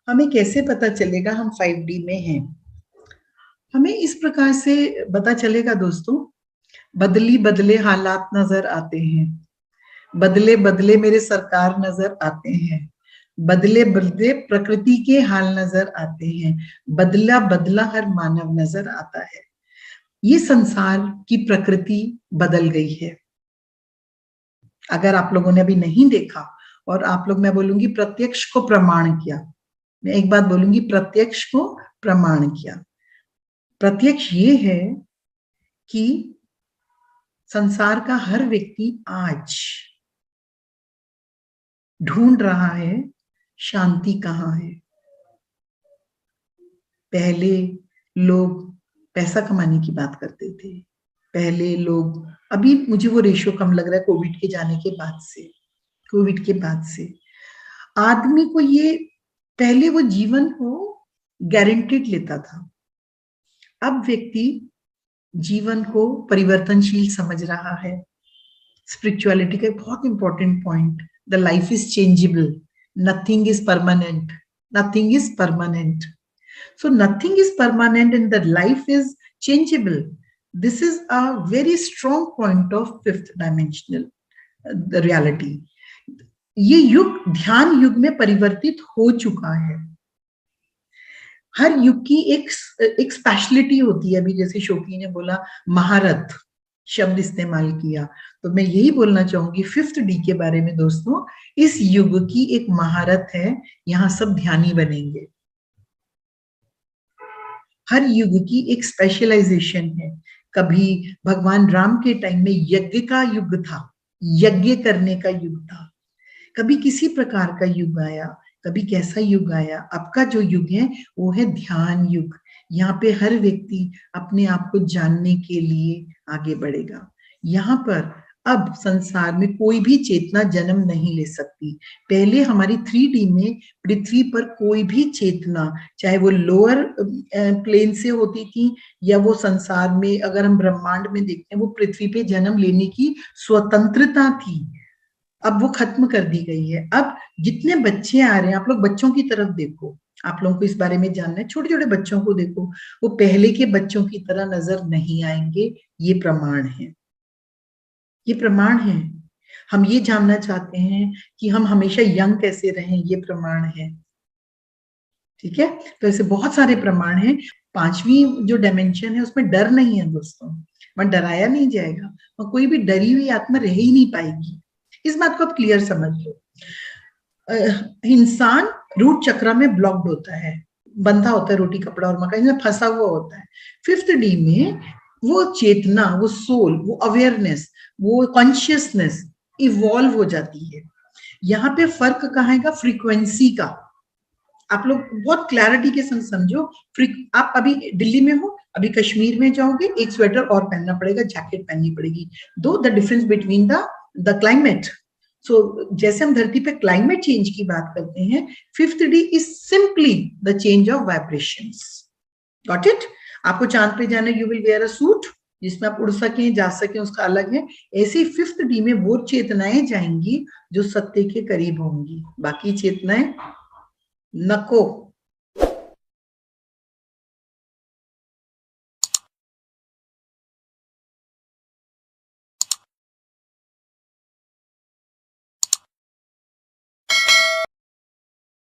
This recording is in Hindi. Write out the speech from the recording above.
हमें कैसे पता चलेगा हम 5D में हैं? हमें इस प्रकार से पता चलेगा दोस्तों, बदली बदले हालात नजर आते हैं, बदले बदले मेरे सरकार नजर आते हैं, बदले बदले प्रकृति के हाल नजर आते हैं, बदला बदला हर मानव नजर आता है। ये संसार की प्रकृति बदल गई है। अगर आप लोगों ने अभी नहीं देखा और आप लोग, मैं बोलूंगी प्रत्यक्ष को प्रमाण किया, मैं एक बात बोलूंगी, प्रत्यक्ष को प्रमाण किया। प्रत्यक्ष ये है कि संसार का हर व्यक्ति आज ढूंढ रहा है शांति कहाँ है। पहले लोग पैसा कमाने की बात करते थे, पहले लोग, अभी मुझे वो रेशियो कम लग रहा है कोविड के जाने के बाद से, कोविड के बाद से आदमी को ये, पहले वो जीवन को गारंटेड लेता था, अब व्यक्ति जीवन को परिवर्तनशील समझ रहा है। स्पिरिचुअलिटी का एक बहुत important point, the life is changeable, nothing is permanent, nothing is permanent. So nothing is permanent and the life is changeable. This is a very strong point of fifth dimensional the reality. ये युग ध्यान युग में परिवर्तित हो चुका है। हर युग की एक स्पेशलिटी होती है। अभी जैसे शोकी ने बोला महारथ शब्द इस्तेमाल किया, तो मैं यही बोलना चाहूंगी 5th D के बारे में दोस्तों, इस युग की एक महारत है, यहाँ सब ध्यानी बनेंगे। हर युग की एक स्पेशलाइजेशन है। कभी भगवान राम के टाइम में यज्ञ का युग था, यज्ञ करने का युग था, कभी किसी प्रकार का युग आया, कभी कैसा युग आया। अब का जो युग है वो है ध्यान युग। यहाँ पे हर व्यक्ति अपने आप को जानने के लिए आगे बढ़ेगा। यहाँ पर अब संसार में कोई भी चेतना जन्म नहीं ले सकती। पहले हमारी 3D में पृथ्वी पर कोई भी चेतना, चाहे वो लोअर प्लेन से होती थी या वो संसार में, अगर हम ब्रह्मांड में देखते हैं, वो पृथ्वी पे जन्म लेने की स्वतंत्रता थी, अब वो खत्म कर दी गई है। अब जितने बच्चे आ रहे हैं, आप लोग बच्चों की तरफ देखो, आप लोगों को इस बारे में जानना है, छोटे छोटे बच्चों को देखो, वो पहले के बच्चों की तरह नजर नहीं आएंगे। ये प्रमाण है, ये प्रमाण है। हम ये जानना चाहते हैं कि हम हमेशा यंग कैसे रहें, ये प्रमाण है। ठीक है, तो ऐसे बहुत सारे प्रमाण हैं। 5वीं जो डायमेंशन है उसमें डर नहीं है दोस्तों, वहां डराया नहीं जाएगा, वहां कोई भी डरी हुई आत्मा रह ही नहीं पाएगी। इस बात को आप क्लियर समझ लो। इंसान रूट चक्र में ब्लॉक्ड होता है, बंधा होता है रोटी कपड़ा और मकान में फंसा हुआ होता है। 5th D में वो चेतना, वो सोल, वो अवेयरनेस, वो कॉन्शियसनेस इवॉल्व हो जाती है। यहाँ पे फर्क कहाँ आएगा, फ्रीक्वेंसी का। आप लोग बहुत क्लैरिटी के संग समझो। आप अभी दिल्ली में हो, अभी कश्मीर में जाओगे, एक स्वेटर और पहनना पड़ेगा, जैकेट पहननी पड़ेगी, दो the difference between the climate. So जैसे हम धरती पे क्लाइमेट चेंज की बात करते हैं, 5th D is simply the change of vibrations. Got it? आपको चांद पे जाना, you will where a suit जिसमें आप उड़ सकें, जा सकें, उसका अलग है। ऐसे ही 5th D में वो चेतनाएं जाएंगी जो सत्य के करीब होंगी, बाकी चेतनाएं नको।